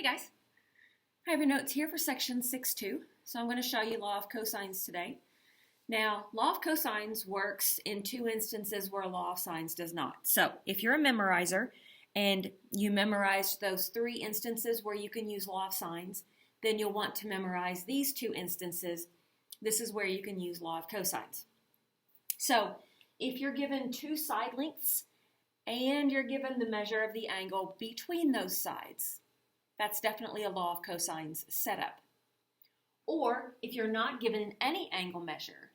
Hey guys, I have your notes here for section 6.2. So I'm going to show you law of cosines today. Now, law of cosines works in two instances where law of sines does not. So if you're a memorizer and you memorized those three instances where you can use law of sines, then you'll want to memorize these two instances. This is where you can use law of cosines. So if you're given two side lengths and you're given the measure of the angle between those sides, that's definitely a law of cosines setup. Or if you're not given any angle measure,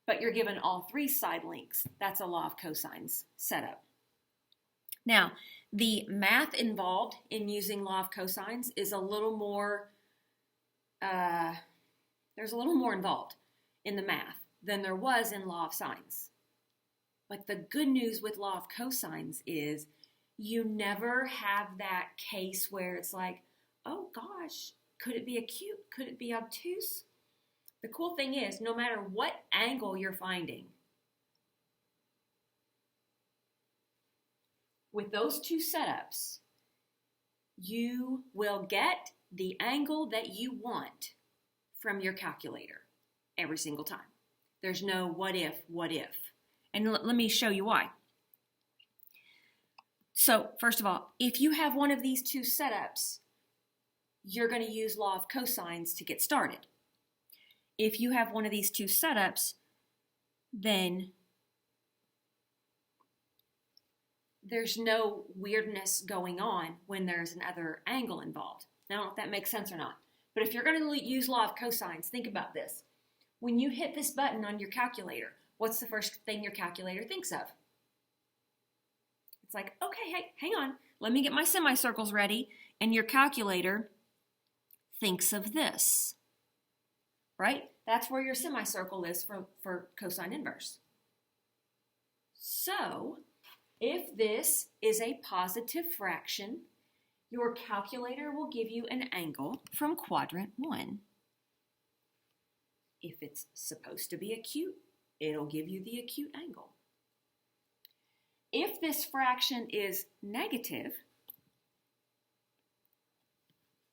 but you're given all three side lengths, that's a law of cosines setup. Now, the math involved in using law of cosines is a little more, there's a little more involved in the math than there was in law of sines. But the good news with law of cosines is you never have that case where it's like, oh gosh, could it be acute? Could it be obtuse? The cool thing is, no matter what angle you're finding, with those two setups, you will get the angle that you want from your calculator every single time. There's no what if. And let me show you why. So, first of all, if you have one of these two setups, you're going to use law of cosines to get started. If you have one of these two setups, then there's no weirdness going on when there's another angle involved. Now, I don't know if that makes sense or not. But if you're going to use law of cosines, think about this. When you hit this button on your calculator, what's the first thing your calculator thinks of? It's like, okay, hey, hang on. Let me get my semicircles ready. And your calculator thinks of this, right? That's where your semicircle is for cosine inverse. So, if this is a positive fraction, your calculator will give you an angle from quadrant 1. If it's supposed to be acute, it'll give you the acute angle. If this fraction is negative,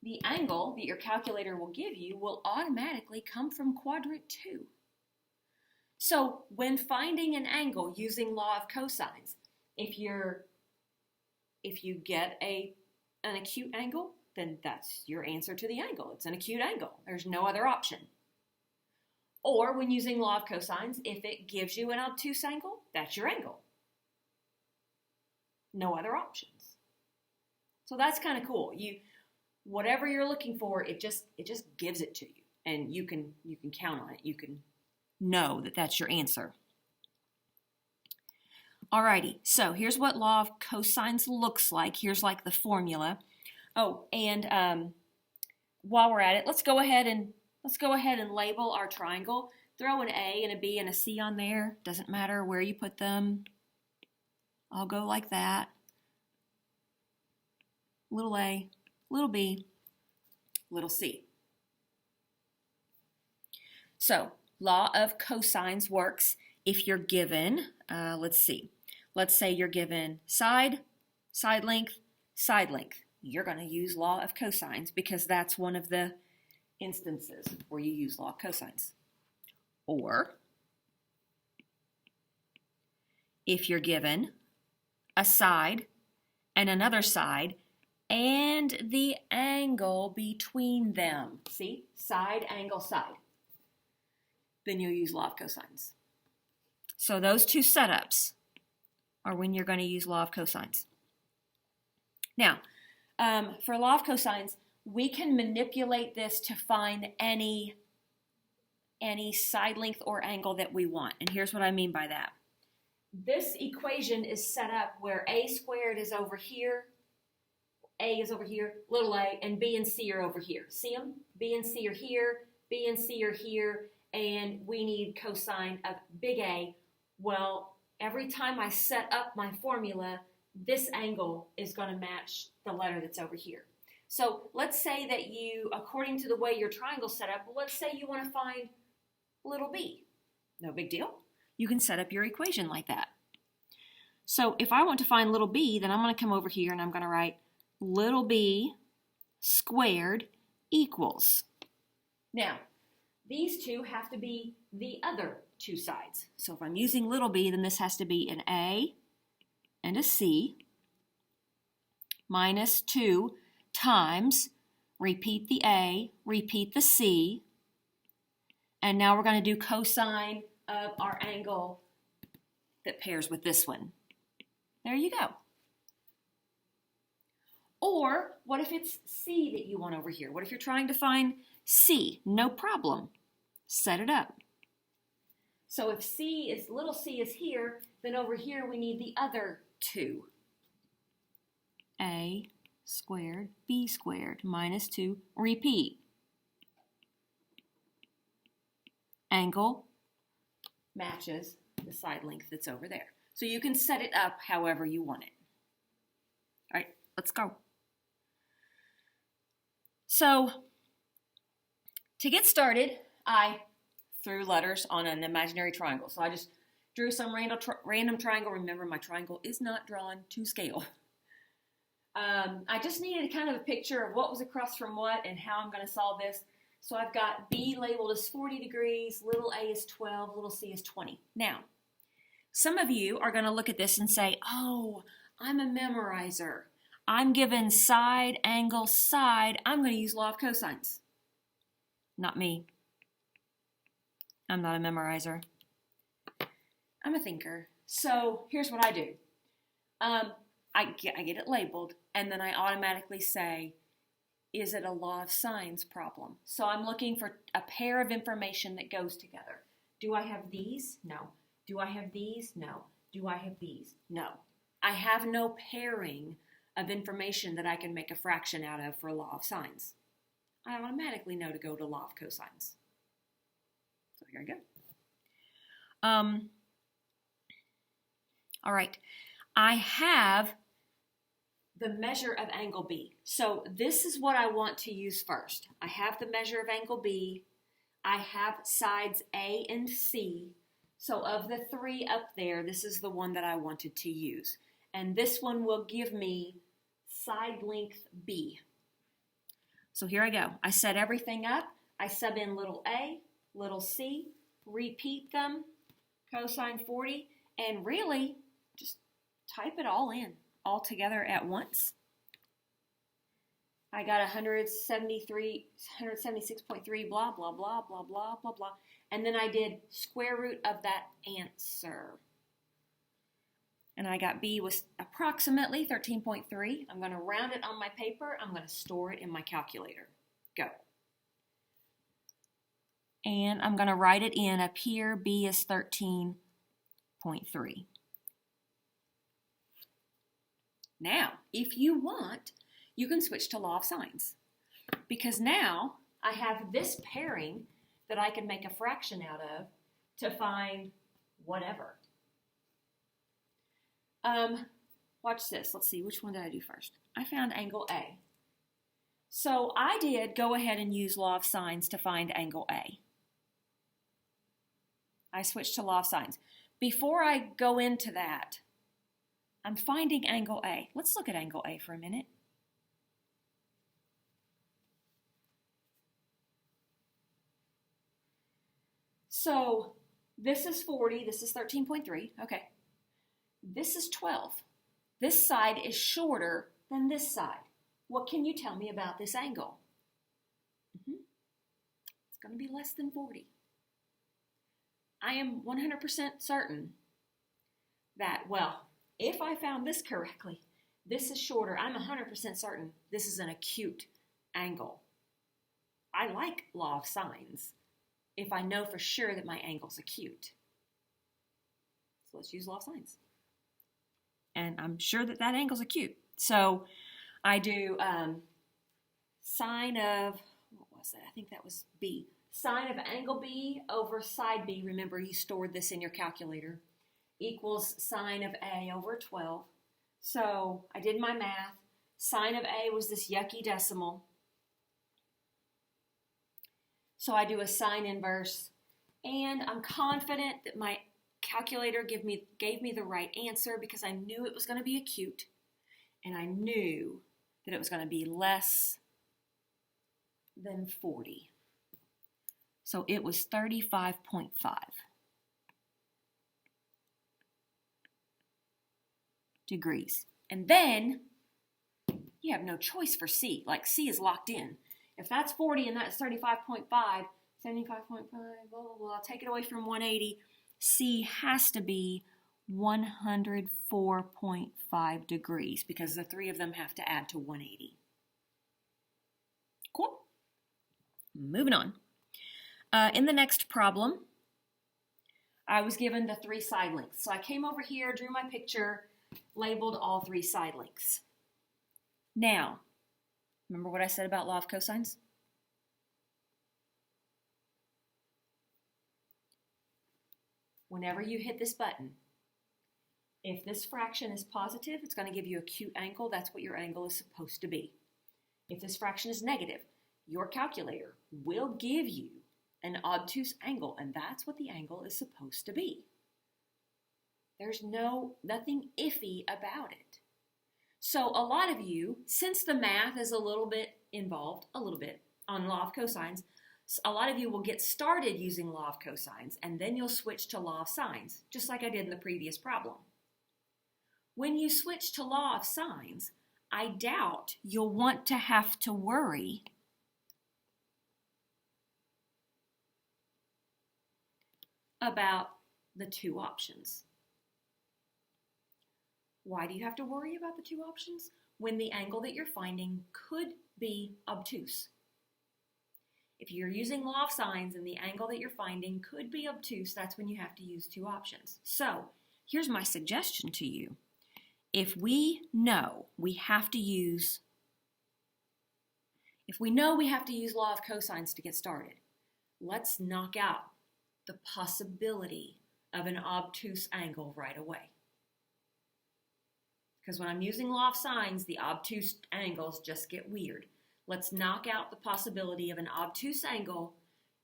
the angle that your calculator will give you will automatically come from quadrant 2. So when finding an angle using law of cosines, if you get an acute angle, then that's your answer to the angle. It's an acute angle. There's no other option. Or when using law of cosines, if it gives you an obtuse angle, that's your angle. No other options. So that's kind of cool. Whatever you're looking for, it just gives it to you, and you can count on it. You can know that that's your answer. Alrighty, so here's what law of cosines looks like. Here's like the formula. Oh, and while we're at it, let's go ahead and label our triangle. Throw an A and a B and a C on there. Doesn't matter where you put them. I'll go like that. Little A, little B, little c. So, law of cosines works if you're given, let's say you're given side length, side length. You're going to use law of cosines because that's one of the instances where you use law of cosines. Or, if you're given a side and another side, and the angle between them. See? Side, angle, side. Then you'll use law of cosines. So those two setups are when you're going to use law of cosines. Now, for law of cosines, we can manipulate this to find any side length or angle that we want. And here's what I mean by that. This equation is set up where a squared is over here, a is over here, little a, and b and c are over here. See them? B and c are here, b and c are here, and we need cosine of big A. Well, every time I set up my formula, this angle is going to match the letter that's over here. So let's say that you, according to the way your triangle's set up, let's say you want to find little b. No big deal. You can set up your equation like that. So if I want to find little b, then I'm going to come over here and I'm going to write little b squared equals. Now, these two have to be the other two sides. So if I'm using little b, then this has to be an a and a c minus 2 times, repeat the a, repeat the c, and now we're going to do cosine of our angle that pairs with this one. There you go. Or what if it's c that you want over here? What if you're trying to find c? No problem. Set it up. So if little c is here, then over here we need the other two. A squared, b squared, minus 2, repeat. Angle matches the side length that's over there. So you can set it up however you want it. All right, let's go. So to get started, I threw letters on an imaginary triangle. So I just drew some random triangle. Remember, my triangle is not drawn to scale. I just needed kind of a picture of what was across from what and how I'm going to solve this. So I've got B labeled as 40 degrees, little a is 12, little c is 20. Now, some of you are going to look at this and say, oh, I'm a memorizer. I'm given side, angle, side. I'm going to use law of cosines. Not me. I'm not a memorizer. I'm a thinker. So here's what I do. I get it labeled, and then I automatically say, is it a law of sines problem? So I'm looking for a pair of information that goes together. Do I have these? No. Do I have these? No. Do I have these? No. I have no pairing of information that I can make a fraction out of for a law of sines. I automatically know to go to law of cosines. So here I go. All right. I have the measure of angle B. So this is what I want to use first. I have the measure of angle B. I have sides A and C. So of the three up there, this is the one that I wanted to use. And this one will give me side length B. So here I go. I set everything up. I sub in little a, little c, repeat them, cosine 40, and really just type it all in, all together at once. I got 176.3, blah, blah, blah, blah, blah, blah, blah. And then I did square root of that answer. And I got B was approximately 13.3. I'm going to round it on my paper. I'm going to store it in my calculator. Go. And I'm going to write it in up here. B is 13.3. Now, if you want, you can switch to law of sines. Because now I have this pairing that I can make a fraction out of to find whatever. Watch this. Let's see, which one did I do first? I found angle A. So I did go ahead and use law of sines to find angle A. I switched to law of sines. Before I go into that, I'm finding angle A. Let's look at angle A for a minute. So this is 40, this is 13.3, okay. This is 12. This side is shorter than this side. What can you tell me about this angle? It's going to be less than 40. I am 100% certain that, well, if I found this correctly, this is shorter. I'm 100% certain this is an acute angle. I like law of sines if I know for sure that my angle's acute. So let's use law of sines. And I'm sure that that angle's acute. So I do sine of, what was that? I think that was B. Sine of angle B over side B, remember you stored this in your calculator, equals sine of A over 12. So I did my math. Sine of A was this yucky decimal. So I do a sine inverse, and I'm confident that my calculator gave me the right answer because I knew it was going to be acute, and I knew that it was going to be less than 40. So it was 35.5 degrees. And then you have no choice for C. Like C is locked in. If that's 40 and that's 35.5, 75.5, blah, blah, blah, take it away from 180. C has to be 104.5 degrees because the three of them have to add to 180. Cool. Moving on. In the next problem, I was given the three side lengths. So I came over here, drew my picture, labeled all three side lengths. Now, remember what I said about law of cosines? Whenever you hit this button, if this fraction is positive, it's going to give you a acute angle. That's what your angle is supposed to be. If this fraction is negative, your calculator will give you an obtuse angle, and that's what the angle is supposed to be. There's nothing iffy about it. So a lot of you, since the math is a little bit involved, on law of cosines, a lot of you will get started using law of cosines, and then you'll switch to law of sines, just like I did in the previous problem. When you switch to law of sines, I doubt you'll want to have to worry about the two options. Why do you have to worry about the two options? When the angle that you're finding could be obtuse. If you're using law of sines and the angle that you're finding could be obtuse, that's when you have to use two options. So here's my suggestion to you. If we know we have to use law of cosines to get started, let's knock out the possibility of an obtuse angle right away. Because when I'm using law of sines, the obtuse angles just get weird. Let's knock out the possibility of an obtuse angle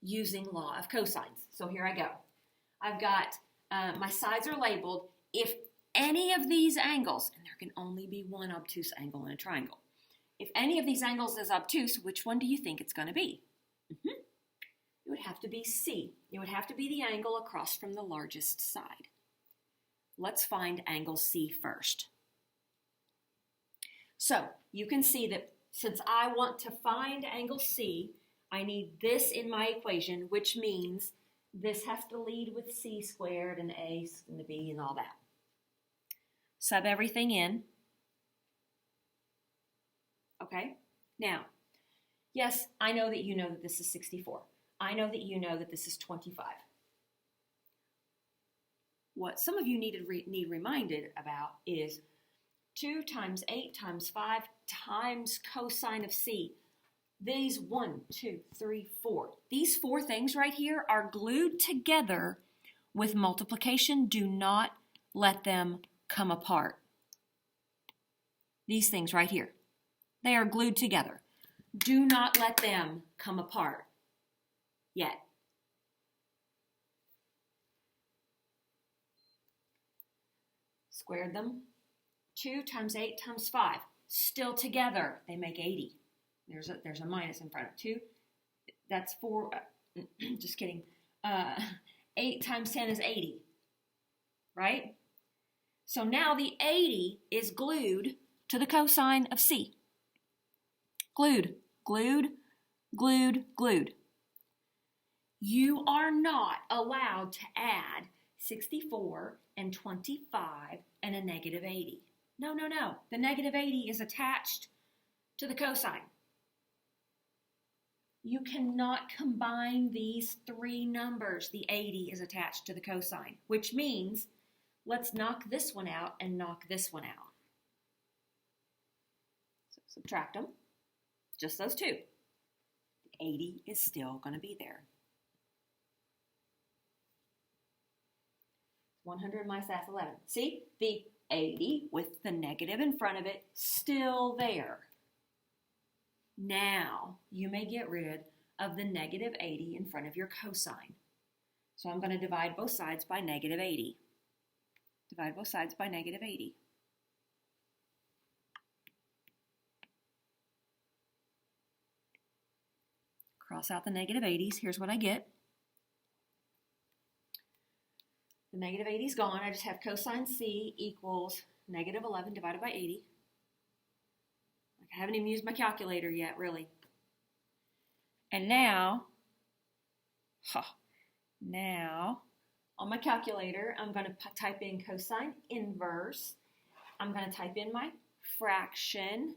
using law of cosines. So here I go. I've got, my sides are labeled. If any of these angles, and there can only be one obtuse angle in a triangle. If any of these angles is obtuse, which one do you think it's going to be? It would have to be C. It would have to be the angle across from the largest side. Let's find angle C first. So you can see that since I want to find angle C, I need this in my equation, which means this has to lead with C squared and A and the B and all that. Sub everything in. Okay? Now, yes, I know that you know that this is 64. I know that you know that this is 25. What some of you need reminded about is 2 times 8 times 5 times cosine of C. These 1, 2, 3, 4. These four things right here are glued together with multiplication. Do not let them come apart. These things right here. They are glued together. Do not let them come apart yet. Squared them. 2 times 8 times 5. Still together, they make 80. There's a minus in front of 2. That's 4. Just kidding. 8 times 10 is 80. Right? So now the 80 is glued to the cosine of C. Glued, glued, glued, glued. You are not allowed to add 64 and 25 and a negative 80. No, no, no. The negative 80 is attached to the cosine. You cannot combine these three numbers. The 80 is attached to the cosine, which means let's knock this one out and knock this one out. So subtract them. Just those two. The 80 is still going to be there. 100 minus that's 11. See? The 80 with the negative in front of it still there. Now you may get rid of the negative 80 in front of your cosine. So I'm going to divide both sides by negative 80. Divide both sides by negative 80. Cross out the negative 80s. Here's what I get. The negative 80 is gone. I just have cosine C equals negative 11 divided by 80. I haven't even used my calculator yet, really. And now on my calculator, I'm going to type in cosine inverse. I'm going to type in my fraction.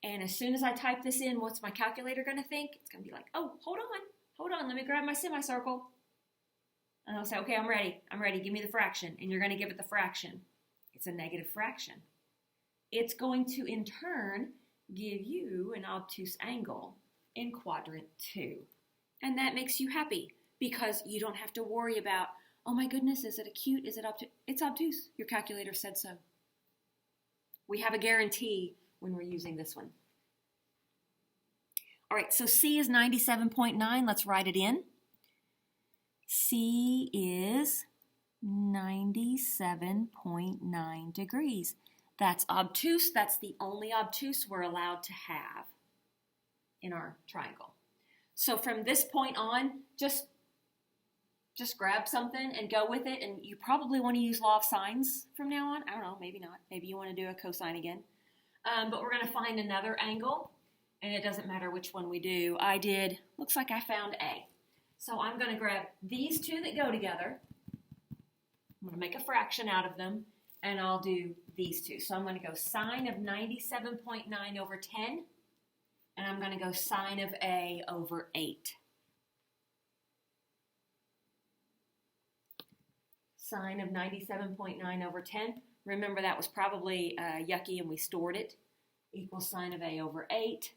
And as soon as I type this in, what's my calculator going to think? It's going to be like, oh, hold on, let me grab my semicircle. And I'll say, okay, I'm ready, give me the fraction. And you're going to give it the fraction. It's a negative fraction. It's going to, in turn, give you an obtuse angle in quadrant 2. And that makes you happy because you don't have to worry about, oh my goodness, is it acute, is it obtuse? It's obtuse. Your calculator said so. We have a guarantee when we're using this one. All right, so C is 97.9. Let's write it in. C is 97.9 degrees. That's obtuse. That's the only obtuse we're allowed to have in our triangle. So from this point on, just grab something and go with it. And you probably want to use law of sines from now on. I don't know, maybe not. Maybe you want to do a cosine again. But we're going to find another angle, and it doesn't matter which one we do. Looks like I found A. So I'm going to grab these two that go together. I'm going to make a fraction out of them, and I'll do these two. So I'm going to go sine of 97.9 over 10, and I'm going to go sine of A over 8. Sine of 97.9 over 10. Remember that was probably yucky and we stored it. Equals sine of A over 8.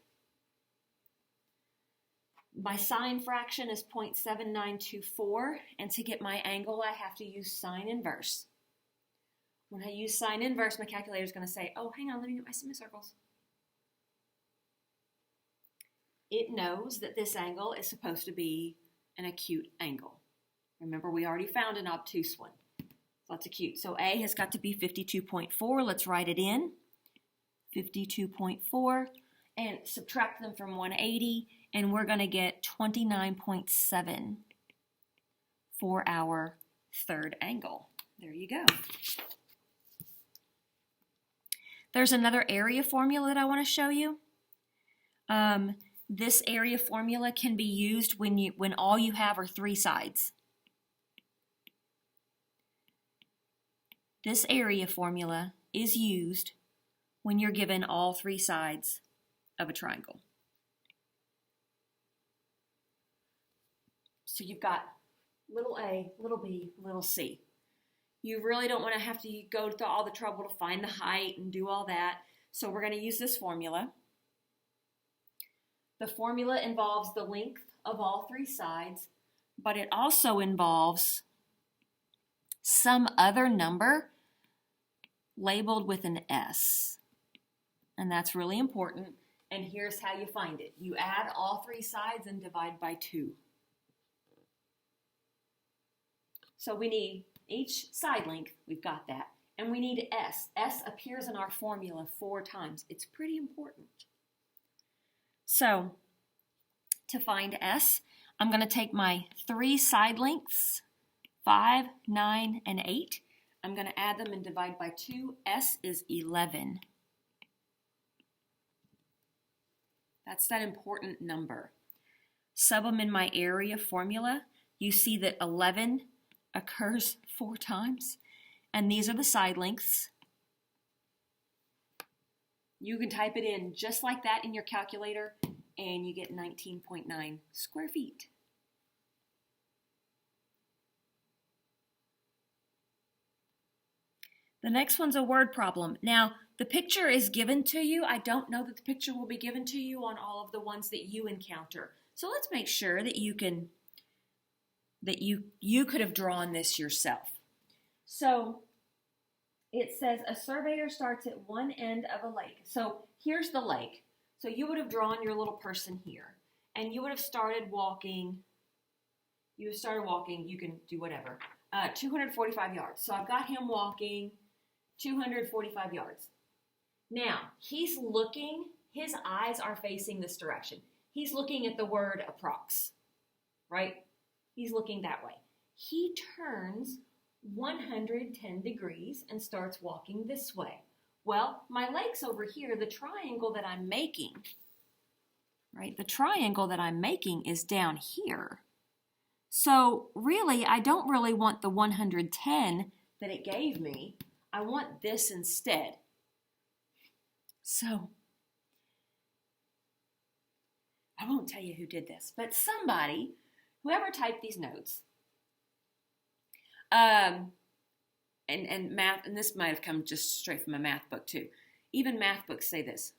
My sine fraction is 0.7924, and to get my angle, I have to use sine inverse. When I use sine inverse, my calculator is going to say, oh, hang on, let me get my semicircles. It knows that this angle is supposed to be an acute angle. Remember, we already found an obtuse one. So that's acute. So A has got to be 52.4. Let's write it in. 52.4. And subtract them from 180, and we're going to get 29.7 for our third angle. There you go. There's another area formula that I want to show you. This area formula can be used when all you have are three sides. This area formula is used when you're given all three sides of a triangle. So you've got little a, little b, little c. You really don't want to have to go through all the trouble to find the height and do all that. So we're going to use this formula. The formula involves the length of all three sides, but it also involves some other number labeled with an S. And that's really important. And here's how you find it. You add all three sides and divide by 2. So we need each side length, we've got that. And we need S. S appears in our formula 4 times. It's pretty important. So to find S, I'm going to take my 3 side lengths, 5, 9, and 8. I'm going to add them and divide by 2. S is 11. That's that important number. Sub them in my area formula. You see that 11 occurs 4 times. And these are the side lengths. You can type it in just like that in your calculator, and you get 19.9 square feet. The next one's a word problem. Now, the picture is given to you. I don't know that the picture will be given to you on all of the ones that you encounter. So let's make sure that you could have drawn this yourself. So it says a surveyor starts at one end of a lake. So here's the lake. So you would have drawn your little person here, and you would have started walking. You can do whatever. 245 yards. So I've got him walking 245 yards. Now, he's looking, his eyes are facing this direction. He's looking at the word approx. right? He's looking that way. He turns 110 degrees and starts walking this way. Well, my lake's over here, the triangle that I'm making, right? The triangle that I'm making is down here. So really, I don't really want the 110 that it gave me. I want this instead. So, I won't tell you who did this, but somebody, whoever typed these notes, and math, and this might have come just straight from a math book too. Even math books say this.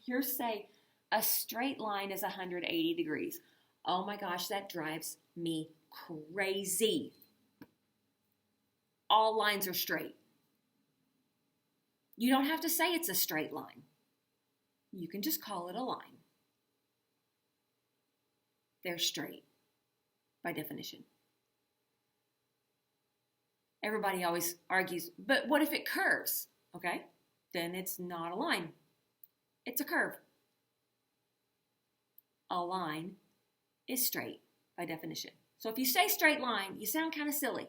Yours say a straight line is 180 degrees. Oh my gosh, that drives me crazy. All lines are straight. You don't have to say it's a straight line. You can just call it a line. They're straight by definition. Everybody always argues, but what if it curves? Okay, then it's not a line. It's a curve. A line is straight by definition. So if you say straight line, you sound kind of silly.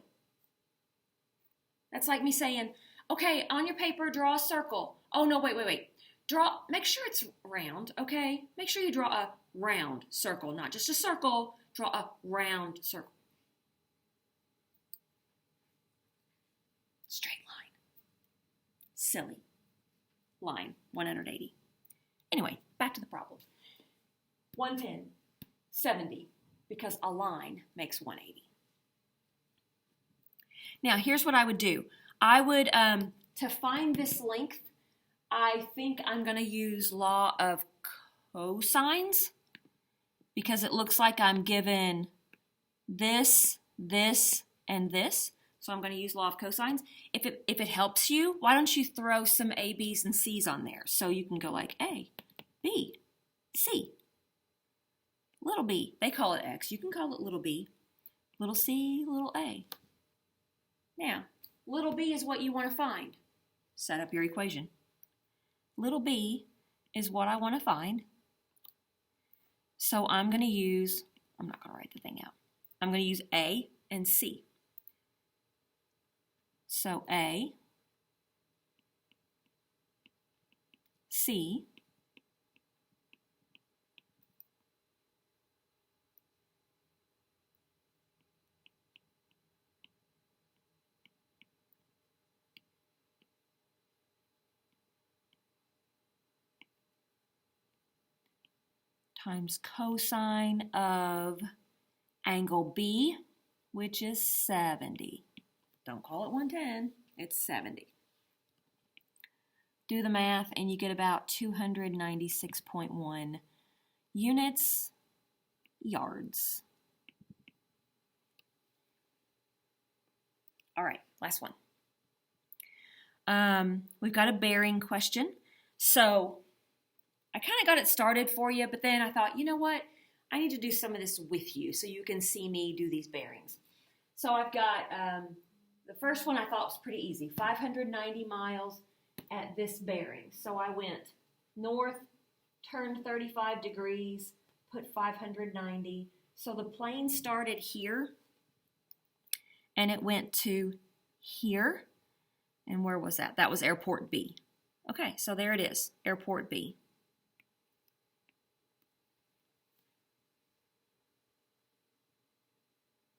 That's like me saying, okay, on your paper, draw a circle. Oh, no, wait. Make sure it's round, okay? Make sure you draw a round circle, not just a circle. Draw a round circle. Straight line. Silly. Line, 180. Anyway, back to the problem. 110, 70, because a line makes 180. Now, here's what I would do. I would, to find this length, I think I'm going to use law of cosines, because it looks like I'm given this, this, and this. So I'm going to use law of cosines. If it helps you, why don't you throw some A, B's, and C's on there? So you can go like A, B, C. Little b, they call it x. You can call it little b. Little c, little a. Now, little b is what you want to find. Set up your equation. Little b is what I want to find. So I'm going to use, I'm not going to write the thing out. I'm going to use A and C. So A, C, times cosine of angle B, which is 70. Don't call it 110, it's 70. Do the math and you get about 296.1 units, yards. All right, last one. We've got a bearing question. So I kind of got it started for you, but then I thought, you know what? I need to do some of this with you so you can see me do these bearings. So I've got, the first one I thought was pretty easy, 590 miles at this bearing. So I went north, turned 35 degrees, put 590. So the plane started here, and it went to here. And where was that? That was airport B. Okay, so there it is, airport B.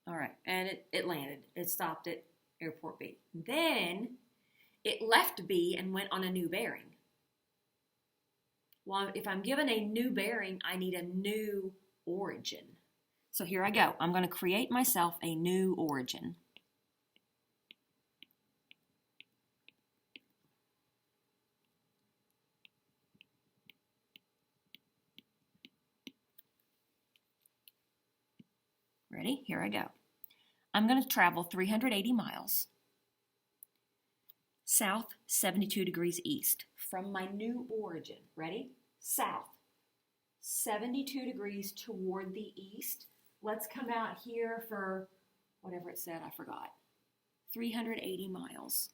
All right, and it landed. It stopped at airport B. Then it left B and went on a new bearing. Well, if I'm given a new bearing, I need a new origin. So here I go. I'm going to create myself a new origin. Ready? Here I go. I'm going to travel 380 miles south, 72 degrees east from my new origin. Ready? South, 72 degrees toward the east. Let's come out here for whatever it said, I forgot. 380 miles.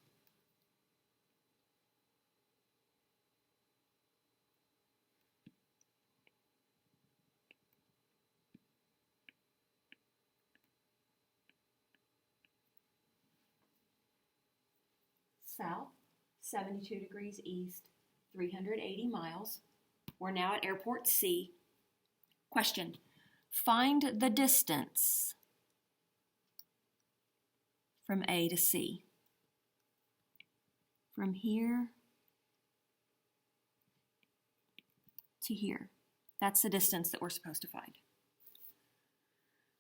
south, 72 degrees east, 380 miles. We're now at airport C. Question, find the distance from A to C. From here to here. That's the distance that we're supposed to find.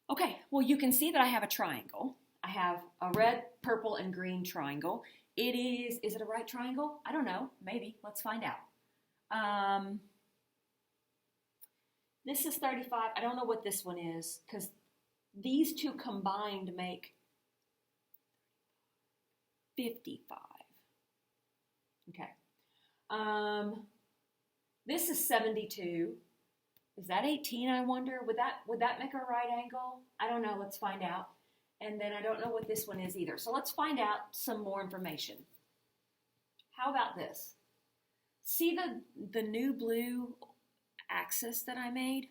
Okay, well, you can see that I have a triangle. I have a red, purple, and green triangle. Is it a right triangle? I don't know, maybe. Let's find out. This is 35. I don't know what this one is because these two combined make 55. Okay. This is 72. Is that 18, I wonder? Would that make a right angle? I don't know. Let's find out. And then I don't know what this one is either. So let's find out some more information. How about this? See the new blue axis that I made?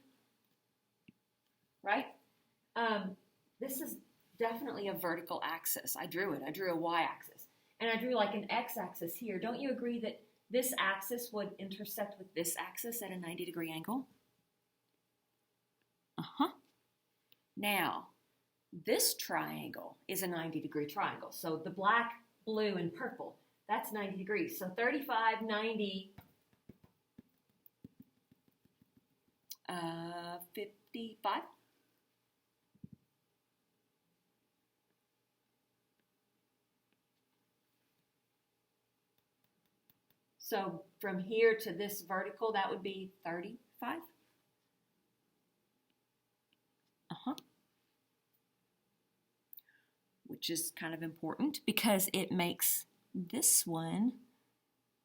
Right? This is definitely a vertical axis. I drew it. I drew a y-axis. And I drew like an x-axis here. Don't you agree that this axis would intersect with this axis at a 90-degree angle? Now, this triangle is a 90-degree triangle. So the black, blue, and purple, that's 90 degrees. So 35, 90, 55. So from here to this vertical, that would be 35. Which is kind of important because it makes this one,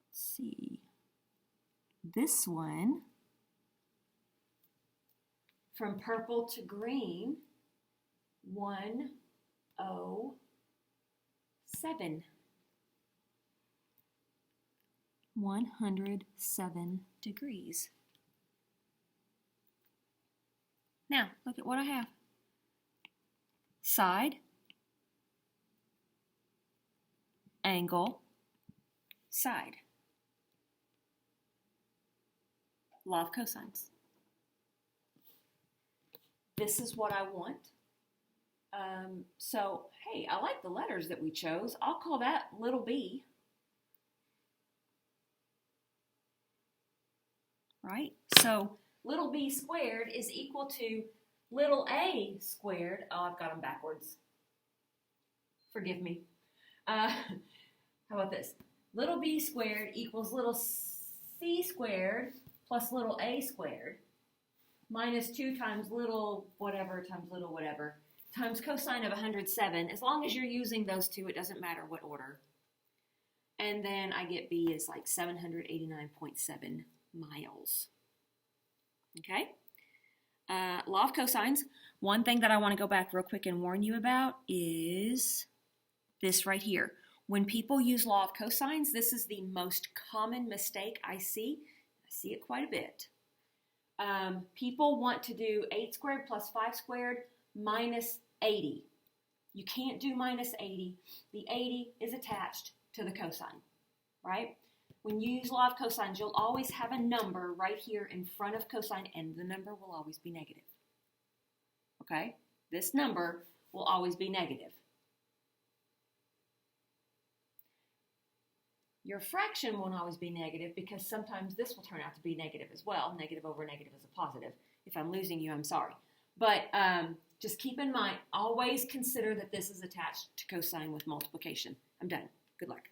let's see, this one from purple to green, 107. 107 degrees. Now, look at what I have. Side, angle, side. Law of cosines. This is what I want. So, hey, I like the letters that we chose. I'll call that little b. Right? So, little b squared is equal to little a squared. Oh, I've got them backwards. Forgive me. How about this? Little b squared equals little c squared plus little a squared minus 2 times little whatever times little whatever times cosine of 107. As long as you're using those two, it doesn't matter what order. And then I get b is like 789.7 miles. Okay? Law of cosines. One thing that I want to go back real quick and warn you about is this right here. When people use law of cosines, this is the most common mistake I see. I see it quite a bit. People want to do 8 squared plus 5 squared minus 80. You can't do minus 80. The 80 is attached to the cosine, right? When you use law of cosines, you'll always have a number right here in front of cosine, and the number will always be negative. Okay? This number will always be negative. Your fraction won't always be negative because sometimes this will turn out to be negative as well. Negative over negative is a positive. If I'm losing you, I'm sorry. But just keep in mind, always consider that this is attached to cosine with multiplication. I'm done. Good luck.